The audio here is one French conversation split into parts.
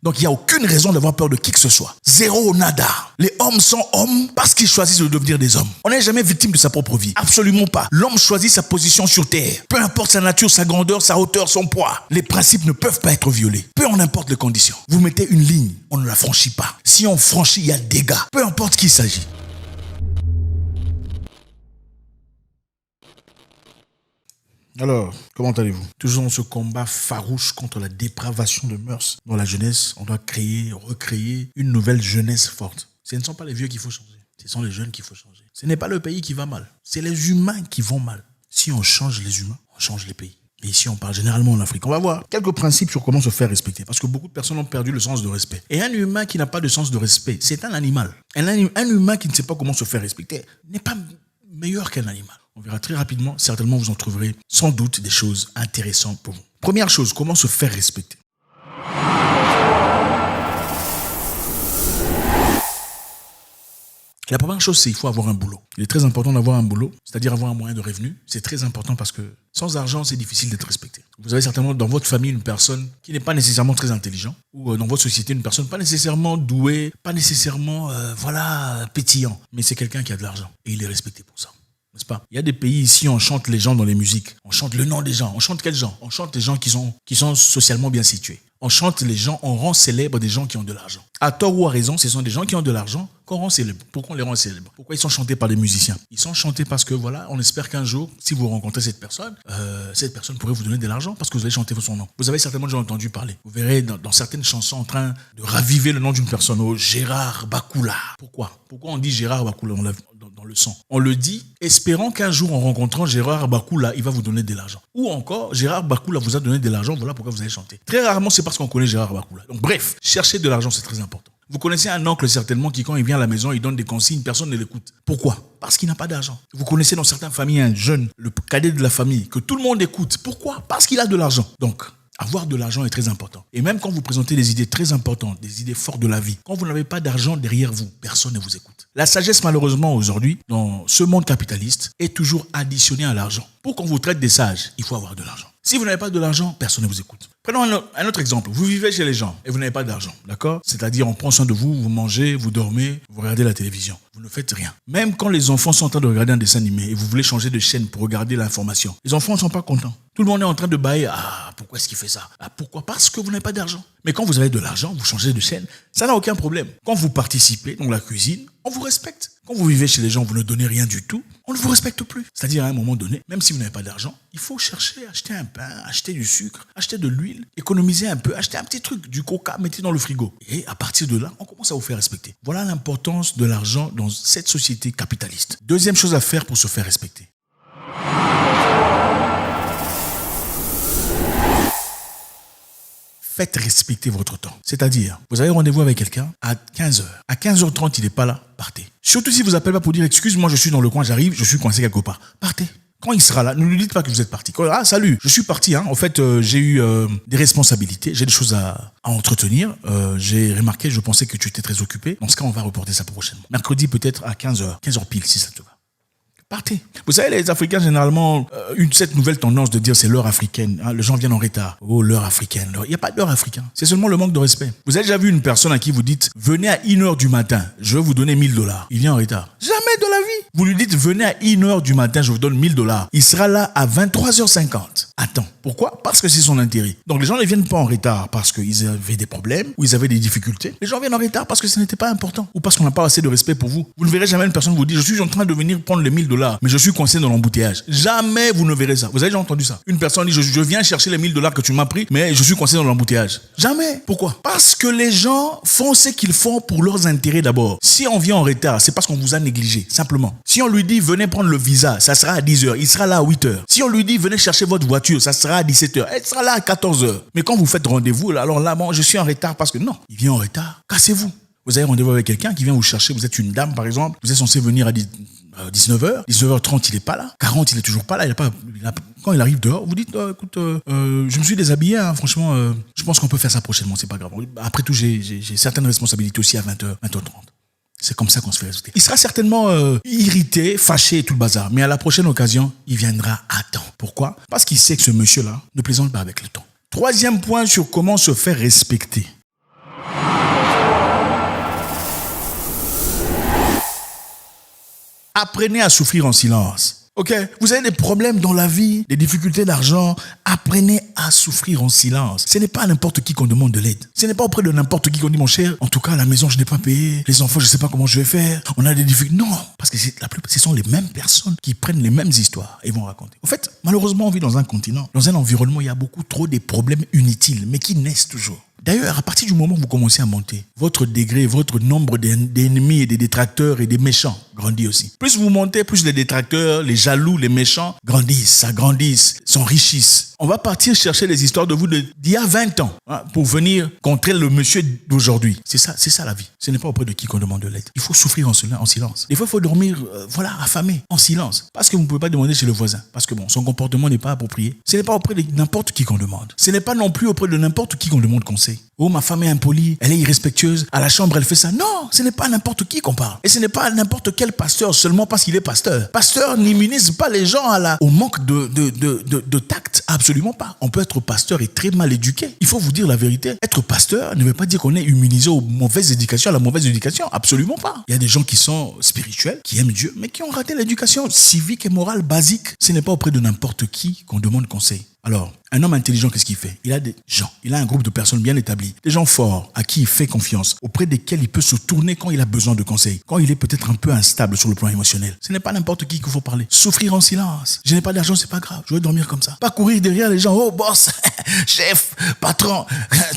Donc, il n'y a aucune raison d'avoir peur de qui que ce soit. Zéro, nada. Les hommes sont hommes parce qu'ils choisissent de devenir des hommes. On n'est jamais victime de sa propre vie. Absolument pas. L'homme choisit sa position sur terre. Peu importe sa nature, sa grandeur, sa hauteur, son poids. Les principes ne peuvent pas être violés. Peu en importe les conditions. Vous mettez une ligne, on ne la franchit pas. Si on franchit, il y a dégâts. Peu importe qui il s'agit. Alors, comment allez-vous? Toujours dans ce combat farouche contre la dépravation de mœurs. Dans la jeunesse, on doit créer, recréer une nouvelle jeunesse forte. Ce ne sont pas les vieux qu'il faut changer. Ce sont les jeunes qu'il faut changer. Ce n'est pas le pays qui va mal. C'est les humains qui vont mal. Si on change les humains, on change les pays. Et ici, on parle généralement en Afrique. On va voir quelques principes sur comment se faire respecter. Parce que beaucoup de personnes ont perdu le sens de respect. Et un humain qui n'a pas de sens de respect, c'est un animal. Un humain qui ne sait pas comment se faire respecter n'est pas meilleur qu'un animal. On verra très rapidement. Certainement, vous en trouverez sans doute des choses intéressantes pour vous. Première chose, comment se faire respecter. La première chose, c'est qu'il faut avoir un boulot. Il est très important d'avoir un boulot, c'est-à-dire avoir un moyen de revenu. C'est très important parce que sans argent, c'est difficile d'être respecté. Vous avez certainement dans votre famille une personne qui n'est pas nécessairement très intelligente, ou dans votre société une personne pas nécessairement douée, pas nécessairement pétillant, mais c'est quelqu'un qui a de l'argent et il est respecté pour ça. N'est-ce pas? Il y a des pays ici, on chante les gens dans les musiques. On chante le nom des gens. On chante quels gens? On chante les gens qui sont socialement bien situés. On chante les gens, on rend célèbres des gens qui ont de l'argent. À tort ou à raison, ce sont des gens qui ont de l'argent qu'on rend célèbres. Pourquoi on les rend célèbres? Pourquoi ils sont chantés par des musiciens? Ils sont chantés parce que voilà, on espère qu'un jour, si vous rencontrez cette personne pourrait vous donner de l'argent parce que vous allez chanter son nom. Vous avez certainement déjà entendu parler. Vous verrez dans certaines chansons en train de raviver le nom d'une personne. Oh, Gérard Bakoula. Pourquoi on dit Gérard Bakoula dans le sang? On le dit espérant qu'un jour, en rencontrant Gérard Bakoula, il va vous donner de l'argent. Ou encore, Gérard Bakoula vous a donné de l'argent, voilà pourquoi vous allez chanter. Très rarement, c'est parce qu'on connaît Gérard Bakoula. Donc bref, chercher de l'argent, c'est très important. Vous connaissez un oncle certainement qui, quand il vient à la maison, il donne des consignes, personne ne l'écoute. Pourquoi? Parce qu'il n'a pas d'argent. Vous connaissez dans certaines familles un jeune, le cadet de la famille, que tout le monde écoute. Pourquoi? Parce qu'il a de l'argent. Donc, avoir de l'argent est très important. Et même quand vous présentez des idées très importantes, des idées fortes de la vie, quand vous n'avez pas d'argent derrière vous, personne ne vous écoute. La sagesse, malheureusement, aujourd'hui, dans ce monde capitaliste, est toujours additionnée à l'argent. Pour qu'on vous traite des sages, il faut avoir de l'argent. Si vous n'avez pas de l'argent, personne ne vous écoute. Prenons un autre exemple. Vous vivez chez les gens et vous n'avez pas d'argent, d'accord? C'est-à-dire, on prend soin de vous, vous mangez, vous dormez, vous regardez la télévision. Vous ne faites rien. Même quand les enfants sont en train de regarder un dessin animé et vous voulez changer de chaîne pour regarder l'information, les enfants ne sont pas contents. Tout le monde est en train de bailler. Ah, pourquoi est-ce qu'il fait ça? Ah, pourquoi? Parce que vous n'avez pas d'argent. Mais quand vous avez de l'argent, vous changez de chaîne, ça n'a aucun problème. Quand vous participez dans la cuisine, on vous respecte. Quand vous vivez chez les gens, vous ne donnez rien du tout, on ne vous respecte plus. C'est-à-dire, à un moment donné, même si vous n'avez pas d'argent, il faut chercher, acheter un pain, acheter du sucre, acheter de l'huile, économiser un peu, acheter un petit truc, du coca, mettez dans le frigo. Et à partir de là, on commence à vous faire respecter. Voilà l'importance de l'argent dans cette société capitaliste. Deuxième chose à faire pour se faire respecter. Faites respecter votre temps. C'est-à-dire, vous avez rendez-vous avec quelqu'un à 15h. À 15h30, il n'est pas là, partez. Surtout si vous appelez pas pour dire « Excuse-moi, je suis dans le coin, j'arrive, je suis coincé quelque part ». Partez. Quand il sera là, ne lui dites pas que vous êtes parti. Ah, salut, je suis parti. En fait, j'ai eu des responsabilités, j'ai des choses à entretenir. J'ai remarqué, je pensais que tu étais très occupé. Dans ce cas, on va reporter ça prochainement. Mercredi, peut-être à 15h. 15h pile, si ça te va. Partez. Vous savez, les Africains, généralement, cette nouvelle tendance de dire c'est l'heure africaine. Hein, les gens viennent en retard. Oh, l'heure africaine. Il n'y a pas d'heure africaine. C'est seulement le manque de respect. Vous avez déjà vu une personne à qui vous dites venez à 1h du matin, je vais vous donner $1000. Il vient en retard. Jamais de la vie. Vous lui dites venez à 1h du matin, je vous donne $1000. Il sera là à 23h50. Attends. Pourquoi? Parce que c'est son intérêt. Donc les gens ne viennent pas en retard parce qu'ils avaient des problèmes ou ils avaient des difficultés. Les gens viennent en retard parce que ce n'était pas important ou parce qu'on n'a pas assez de respect pour vous. Vous ne verrez jamais une personne vous dire je suis en train de venir prendre les $1000, mais je suis coincé dans l'embouteillage. Jamais vous ne verrez ça. Vous avez déjà entendu ça? Une personne dit je viens chercher les $1000 que tu m'as pris, mais je suis coincé dans l'embouteillage. Jamais. Pourquoi? Parce que les gens font ce qu'ils font pour leurs intérêts d'abord. Si on vient en retard, c'est parce qu'on vous a négligé, simplement. Si on lui dit venez prendre le visa, ça sera à 10h, il sera là à 8h. Si on lui dit venez chercher votre voiture, ça sera à 17h, elle sera là à 14h. Mais quand vous faites rendez-vous, alors là, bon, je suis en retard parce que non, il vient en retard. Cassez-vous. Vous avez rendez-vous avec quelqu'un qui vient vous chercher, vous êtes une dame par exemple, vous êtes censé venir à 19h, 19h30 il est pas là, 40 il est toujours pas là, quand il arrive dehors, vous dites écoute, je me suis déshabillé, hein, franchement, je pense qu'on peut faire ça prochainement, c'est pas grave. Après tout, j'ai certaines responsabilités aussi à 20h, 20h30. C'est comme ça qu'on se fait respecter. Il sera certainement irrité, fâché et tout le bazar, mais à la prochaine occasion, il viendra à temps. Pourquoi? Parce qu'il sait que ce monsieur-là ne plaisante pas avec le temps. Troisième point sur comment se faire respecter. Apprenez à souffrir en silence. Ok, vous avez des problèmes dans la vie, des difficultés d'argent, apprenez à souffrir en silence. Ce n'est pas à n'importe qui qu'on demande de l'aide. Ce n'est pas auprès de n'importe qui qu'on dit, mon cher, en tout cas, la maison, je n'ai pas payé, les enfants, je ne sais pas comment je vais faire, on a des difficultés. Non, parce que ce sont les mêmes personnes qui prennent les mêmes histoires et vont raconter. En fait, malheureusement, on vit dans un continent, dans un environnement où il y a beaucoup trop de problèmes inutiles, mais qui naissent toujours. D'ailleurs, à partir du moment où vous commencez à monter, votre degré, votre nombre d'ennemis et des détracteurs et des méchants grandit aussi. Plus vous montez, plus les détracteurs, les jaloux, les méchants grandissent, s'agrandissent, s'enrichissent. On va partir chercher les histoires de vous d'il y a 20 ans pour venir contrer le monsieur d'aujourd'hui. C'est ça la vie. Ce n'est pas auprès de qui qu'on demande de l'aide. Il faut souffrir en silence. Des fois, il faut dormir, affamé, en silence. Parce que vous ne pouvez pas demander chez le voisin. Parce que son comportement n'est pas approprié. Ce n'est pas auprès de n'importe qui qu'on demande. Ce n'est pas non plus auprès de n'importe qui qu'on demande conseil. Oh, ma femme est impolie, elle est irrespectueuse, à la chambre elle fait ça. Non, ce n'est pas n'importe qui qu'on parle. Et ce n'est pas n'importe quel pasteur seulement parce qu'il est pasteur. Pasteur n'immunise pas les gens au manque de tact. Absolument pas. On peut être pasteur et très mal éduqué. Il faut vous dire la vérité. Être pasteur ne veut pas dire qu'on est immunisé aux mauvaises éducations, à la mauvaise éducation. Absolument pas. Il y a des gens qui sont spirituels, qui aiment Dieu, mais qui ont raté l'éducation civique et morale basique. Ce n'est pas auprès de n'importe qui qu'on demande conseil. Alors, un homme intelligent, qu'est-ce qu'il fait? Il a des gens, il a un groupe de personnes bien établies, des gens forts à qui il fait confiance, auprès desquels il peut se tourner quand il a besoin de conseils, quand il est peut-être un peu instable sur le plan émotionnel. Ce n'est pas n'importe qui qu'il faut parler. Souffrir en silence. Je n'ai pas d'argent, c'est pas grave, je vais dormir comme ça. Pas courir derrière les gens, oh boss, chef, patron,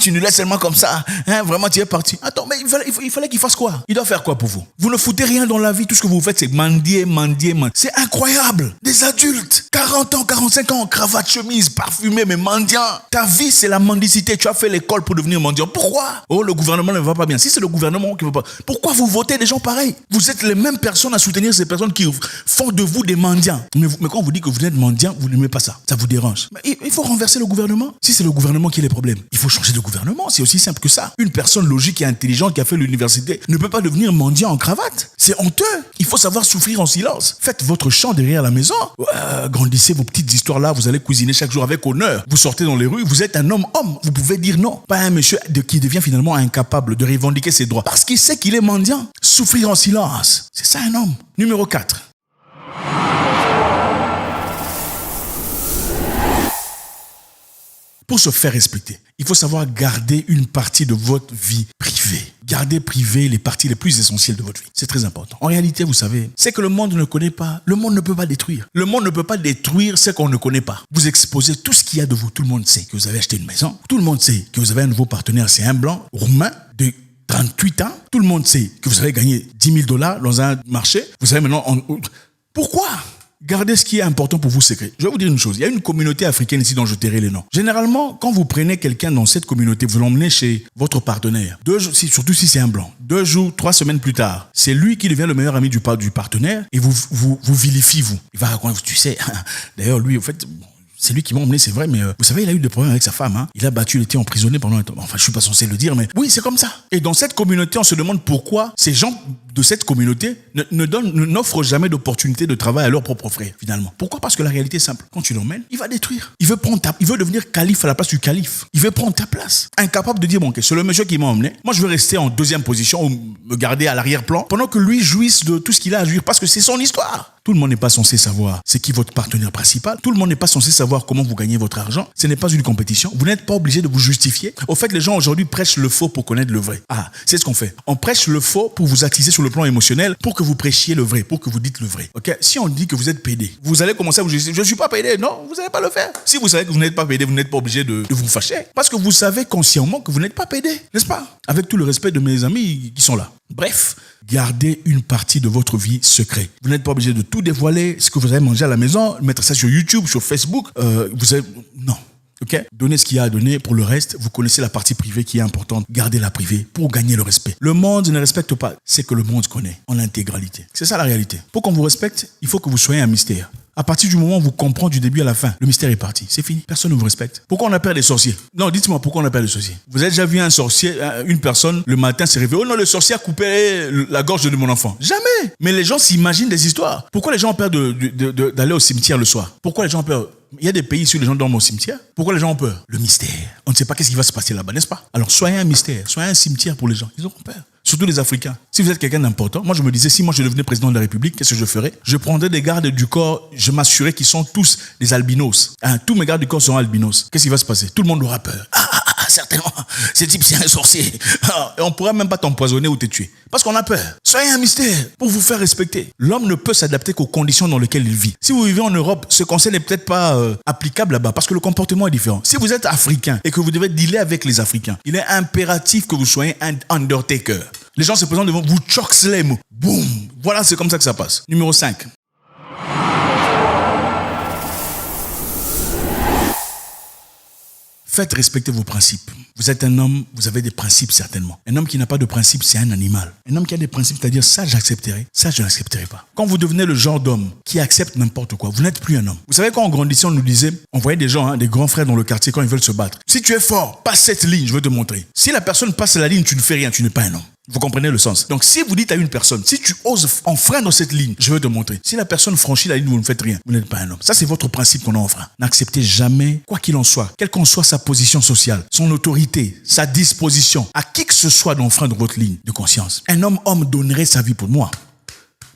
tu nous laisses seulement comme ça, vraiment tu es parti. Attends, mais il fallait qu'il fasse quoi? Il doit faire quoi pour vous? Vous ne foutez rien dans la vie, tout ce que vous faites c'est mendier. C'est incroyable. Des adultes, 40 ans, 45 ans, cravate, chemise, parfumé, mais mendiant. Ta vie, c'est la mendicité. Tu as fait l'école pour devenir mendiant. Pourquoi? Oh, le gouvernement ne va pas bien. Si c'est le gouvernement qui ne va pas, pourquoi vous votez des gens pareils? Vous êtes les mêmes personnes à soutenir ces personnes qui font de vous des mendiants. Mais quand on vous dit que vous êtes mendiant, vous n'aimez pas ça. Ça vous dérange. Mais il faut renverser le gouvernement. Si c'est le gouvernement qui a les problèmes, il faut changer de gouvernement. C'est aussi simple que ça. Une personne logique et intelligente qui a fait l'université ne peut pas devenir mendiant en cravate. C'est honteux. Il faut savoir souffrir en silence. Faites votre chant derrière la maison. Grandissez vos petites histoires là. Vous allez cuisiner chaque jour avec honneur. Vous sortez dans les rues. Vous êtes un homme. Vous pouvez dire non. Pas un monsieur qui devient finalement incapable de revendiquer ses droits. Parce qu'il sait qu'il est mendiant. Souffrir en silence. C'est ça un homme. Numéro 4. Pour se faire respecter, il faut savoir garder une partie de votre vie privée. Gardez privées les parties les plus essentielles de votre vie. C'est très important. En réalité, vous savez, c'est que le monde ne connaît pas. Le monde ne peut pas détruire. Le monde ne peut pas détruire ce qu'on ne connaît pas. Vous exposez tout ce qu'il y a de vous. Tout le monde sait que vous avez acheté une maison. Tout le monde sait que vous avez un nouveau partenaire. C'est un blanc roumain de 38 ans. Tout le monde sait que vous avez gagné $10,000 dans un marché. Vous savez maintenant... Pourquoi ? Gardez ce qui est important pour vous secret. Je vais vous dire une chose. Il y a une communauté africaine ici dont je tairai les noms. Généralement, quand vous prenez quelqu'un dans cette communauté, vous l'emmenez chez votre partenaire. 2 jours, surtout si c'est un blanc. 2 jours, 3 semaines plus tard, c'est lui qui devient le meilleur ami du partenaire et vous vilifie, vous. Il va raconter, tu sais, d'ailleurs, lui, en fait... C'est lui qui m'a emmené, c'est vrai, mais vous savez, il a eu des problèmes avec sa femme. Il a battu, il était emprisonné pendant un temps. Enfin, je suis pas censé le dire, mais oui, c'est comme ça. Et dans cette communauté, on se demande pourquoi ces gens de cette communauté n'offrent jamais d'opportunité de travail à leurs propres frères, finalement. Pourquoi? Parce que la réalité est simple. Quand tu l'emmènes, il va détruire. Il veut devenir calife à la place du calife. Il veut prendre ta place. Incapable de dire, bon, ok, c'est le monsieur qui m'a emmené. Moi, je veux rester en deuxième position ou me garder à l'arrière-plan pendant que lui jouisse de tout ce qu'il a à jouir parce que c'est son histoire. Tout le monde n'est pas censé savoir c'est qui votre partenaire principal. Tout le monde n'est pas censé savoir comment vous gagnez votre argent. Ce n'est pas une compétition. Vous n'êtes pas obligé de vous justifier. Au fait, les gens aujourd'hui prêchent le faux pour connaître le vrai. C'est ce qu'on fait. On prêche le faux pour vous attiser sur le plan émotionnel, pour que vous prêchiez le vrai, pour que vous dites le vrai. Ok? Si on dit que vous êtes pédé, vous allez commencer à vous justifier. Je ne suis pas pédé. Non, vous n'allez pas le faire. Si vous savez que vous n'êtes pas pédé, vous n'êtes pas obligé de vous fâcher. Parce que vous savez consciemment que vous n'êtes pas pédé. N'est-ce pas? Avec tout le respect de mes amis qui sont là. Bref, gardez une partie de votre vie secrète. Vous n'êtes pas obligé de tout dévoiler, ce que vous avez mangé à la maison, mettre ça sur YouTube, sur Facebook. Non. Ok? Donnez ce qu'il y a à donner. Pour le reste, vous connaissez la partie privée qui est importante. Gardez-la privée pour gagner le respect. Le monde ne respecte pas ce que le monde connaît en intégralité. C'est ça la réalité. Pour qu'on vous respecte, il faut que vous soyez un mystère. À partir du moment où vous comprenez du début à la fin, le mystère est parti. C'est fini. Personne ne vous respecte. Pourquoi on appelle des sorciers? Non, dites-moi pourquoi on appelle des sorciers. Vous avez déjà vu un sorcier, une personne, le matin s'est réveillé. Oh non, le sorcier a coupé la gorge de mon enfant. Jamais. Mais les gens s'imaginent des histoires. Pourquoi les gens ont peur d'aller au cimetière le soir? Pourquoi les gens ont peur? Il y a des pays où les gens dorment au cimetière. Pourquoi les gens ont peur? Le mystère. On ne sait pas qu'est-ce qui va se passer là-bas, n'est-ce pas? Alors soyez un mystère. Soyez un cimetière pour les gens. Ils auront peur. surtout les Africains. Si vous êtes quelqu'un d'important, moi je me disais, si moi je devenais président de la République, qu'est-ce que je ferais? Je prendrais des gardes du corps, je m'assurais qu'ils sont tous des albinos. Tous mes gardes du corps seront albinos. Qu'est-ce qui va se passer? Tout le monde aura peur. Certainement, ce type c'est un sorcier. Et on ne pourra même pas t'empoisonner ou te tuer. Parce qu'on a peur. Soyez un mystère pour vous faire respecter. L'homme ne peut s'adapter qu'aux conditions dans lesquelles il vit. Si vous vivez en Europe, ce conseil n'est peut-être pas applicable là-bas parce que le comportement est différent. Si vous êtes africain et que vous devez dealer avec les Africains, il est impératif que vous soyez un undertaker. Les gens se présentent devant vous, chokeslam, boum. Voilà, c'est comme ça que ça passe. Numéro 5. Faites respecter vos principes. Vous êtes un homme, vous avez des principes certainement. Un homme qui n'a pas de principes, c'est un animal. Un homme qui a des principes, c'est-à-dire ça j'accepterai, ça je n'accepterai pas. Quand vous devenez le genre d'homme qui accepte n'importe quoi, vous n'êtes plus un homme. Vous savez, quand on grandissait, on nous disait, on voyait des gens, des grands frères dans le quartier quand ils veulent se battre. Si tu es fort, passe cette ligne, je veux te montrer. Si la personne passe la ligne, tu ne fais rien, tu n'es pas un homme. Vous comprenez le sens. Donc si vous dites à une personne, si tu oses enfreindre cette ligne, je vais te montrer. Si la personne franchit la ligne, vous ne faites rien. Vous n'êtes pas un homme. Ça, c'est votre principe qu'on a enfreint. N'acceptez jamais, quoi qu'il en soit, quelle qu'en soit sa position sociale, son autorité, sa disposition, à qui que ce soit d'enfreindre votre ligne de conscience. Un homme donnerait sa vie pour moi.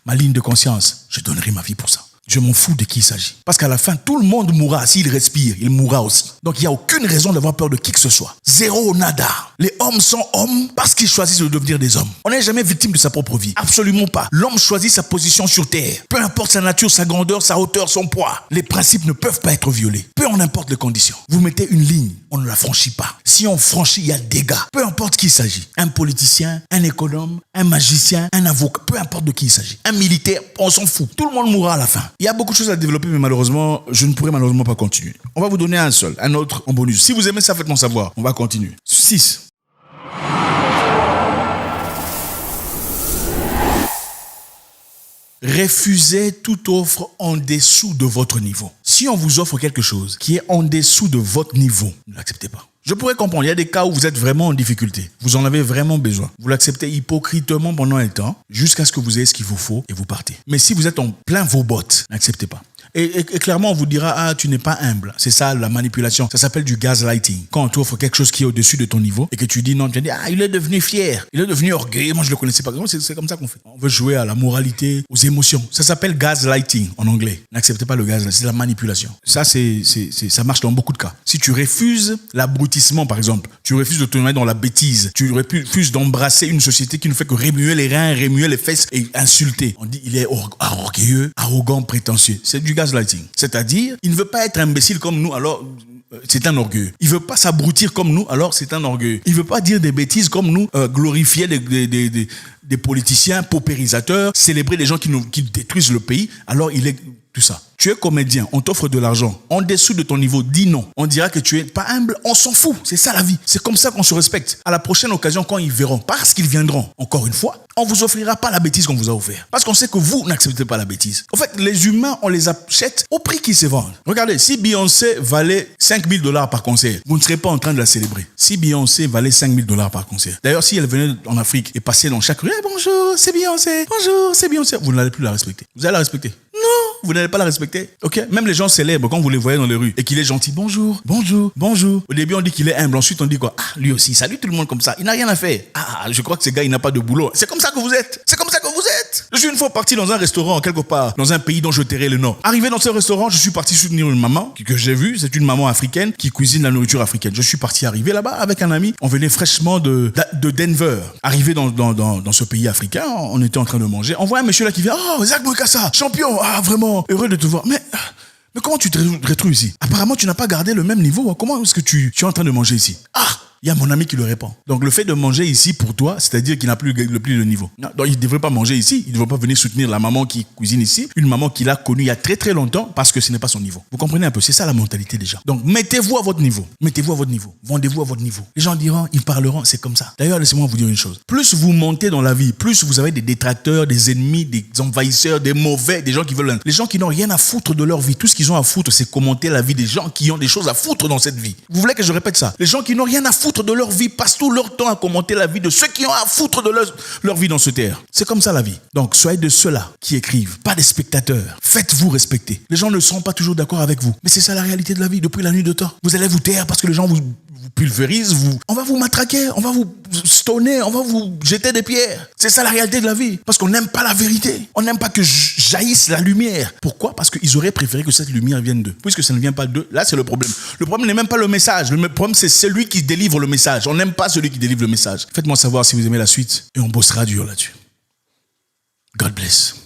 Ma ligne de conscience, je donnerai ma vie pour ça. Je m'en fous de qui il s'agit. Parce qu'à la fin, tout le monde mourra. S'il respire, il mourra aussi. Donc, il n'y a aucune raison d'avoir peur de qui que ce soit. Zéro, nada. Les hommes sont hommes parce qu'ils choisissent de devenir des hommes. On n'est jamais victime de sa propre vie. Absolument pas. L'homme choisit sa position sur Terre. Peu importe sa nature, sa grandeur, sa hauteur, son poids. Les principes ne peuvent pas être violés. Peu en importe les conditions. Vous mettez une ligne, on ne la franchit pas. Si on franchit, il y a dégâts. Peu importe qui il s'agit. Un politicien, un économe, un magicien, un avocat. Peu importe de qui il s'agit. Un militaire, on s'en fout. Tout le monde mourra à la fin. Il y a beaucoup de choses à développer, mais malheureusement, je ne pourrai malheureusement pas continuer. On va vous donner un autre en bonus. Si vous aimez ça, faites-moi savoir. On va continuer. 6. Refusez toute offre en dessous de votre niveau. Si on vous offre quelque chose qui est en dessous de votre niveau, ne l'acceptez pas. Je pourrais comprendre, il y a des cas où vous êtes vraiment en difficulté. Vous en avez vraiment besoin. Vous l'acceptez hypocritement pendant un temps, jusqu'à ce que vous ayez ce qu'il vous faut et vous partez. Mais si vous êtes en plein vos bottes, n'acceptez pas. Et clairement, on vous dira, tu n'es pas humble. C'est ça, la manipulation. Ça s'appelle du gaslighting. Quand on t'offre quelque chose qui est au-dessus de ton niveau et que tu dis non, tu dis, il est devenu fier. Il est devenu orgueilleux. Moi, je le connaissais pas. C'est comme ça qu'on fait. On veut jouer à la moralité, aux émotions. Ça s'appelle gaslighting en anglais. N'acceptez pas le gaslighting. C'est la manipulation. Ça, ça marche dans beaucoup de cas. Si tu refuses l'abrutissement, par exemple, tu refuses de te mettre dans la bêtise, tu refuses d'embrasser une société qui ne fait que remuer les reins, remuer les fesses et insulter. On dit, il est orgueilleux, arrogant, prétentieux. C'est du gaslighting. C'est-à-dire, il ne veut pas être imbécile comme nous, alors c'est un orgueilleux. Il ne veut pas s'abrutir comme nous, alors c'est un orgueilleux. Il ne veut pas dire des bêtises comme nous, glorifier des politiciens paupérisateurs, célébrer des gens qui détruisent le pays, alors il est tout ça. Tu es comédien, on t'offre de l'argent. En dessous de ton niveau, dis non. On dira que tu es pas humble, on s'en fout. C'est ça la vie. C'est comme ça qu'on se respecte. À la prochaine occasion, quand ils verront, parce qu'ils viendront, encore une fois, on vous offrira pas la bêtise qu'on vous a offert. Parce qu'on sait que vous n'acceptez pas la bêtise. En fait, les humains, on les achète au prix qu'ils se vendent. Regardez, si Beyoncé valait $5,000 par concert, vous ne serez pas en train de la célébrer. Si Beyoncé valait $5,000 par concert. D'ailleurs, si elle venait en Afrique et passait dans chaque rue, bonjour, c'est Beyoncé, bonjour, c'est Beyoncé, vous n'allez plus la respecter. Vous allez la respecter? Non, vous n'allez pas la respecter. Ok? Même les gens célèbres, quand vous les voyez dans les rues et qu'il est gentil, bonjour, bonjour, bonjour. Au début, on dit qu'il est humble. Ensuite, on dit quoi? Lui aussi, salut tout le monde comme ça. Il n'a rien à faire. Je crois que ce gars, il n'a pas de boulot. C'est comme ça que vous êtes. C'est comme ça que vous êtes. Je suis une fois parti dans un restaurant, quelque part, dans un pays dont je tairai le nom. Arrivé dans ce restaurant, je suis parti soutenir une maman que j'ai vue. C'est une maman africaine qui cuisine la nourriture africaine. Je suis parti arriver là-bas avec un ami. On venait fraîchement de Denver. Arrivé dans ce pays africain, on était en train de manger. On voit un monsieur là qui vient. Oh, Zach Moukassa, champion. Vraiment heureux de te voir. Mais comment tu te retrouves ici? Apparemment, tu n'as pas gardé le même niveau. Comment est-ce que tu es en train de manger ici? Il y a mon ami qui le répond. Donc, le fait de manger ici pour toi, c'est-à-dire qu'il n'a plus le niveau. Donc, il ne devrait pas manger ici. Il ne devrait pas venir soutenir la maman qui cuisine ici. Une maman qu'il a connue il y a très très longtemps parce que ce n'est pas son niveau. Vous comprenez un peu? C'est ça la mentalité des gens. Donc, mettez-vous à votre niveau. Mettez-vous à votre niveau. Vendez-vous à votre niveau. Les gens diront, ils parleront, c'est comme ça. D'ailleurs, laissez-moi vous dire une chose. Plus vous montez dans la vie, plus vous avez des détracteurs, des ennemis, des envahisseurs, des mauvais, des gens qui veulent... Les gens qui n'ont rien à foutre de leur vie. Tout ce qu'ils ont à foutre, c'est commenter la vie des gens qui ont des choses à foutre dans cette vie. Vous voulez que je répète ça? Les gens qui n'ont rien à foutre foutre de leur vie passent tout leur temps à commenter la vie de ceux qui ont à foutre de leur vie dans ce terre. C'est comme ça la vie. Donc, soyez de ceux-là qui écrivent, pas des spectateurs. Faites-vous respecter. Les gens ne seront pas toujours d'accord avec vous. Mais c'est ça la réalité de la vie depuis la nuit de temps. Vous allez vous taire parce que les gens vous pulvérisent, on va vous matraquer, on va vous stoner, on va vous jeter des pierres. C'est ça la réalité de la vie. Parce qu'on n'aime pas la vérité. On n'aime pas que jaillisse la lumière. Pourquoi? Parce qu'ils auraient préféré que cette lumière vienne d'eux. Puisque ça ne vient pas d'eux, là c'est le problème. Le problème n'est même pas le message. Le problème c'est celui qui délivre le message. On n'aime pas celui qui délivre le message. Faites-moi savoir si vous aimez la suite et on bossera dur là-dessus. God bless.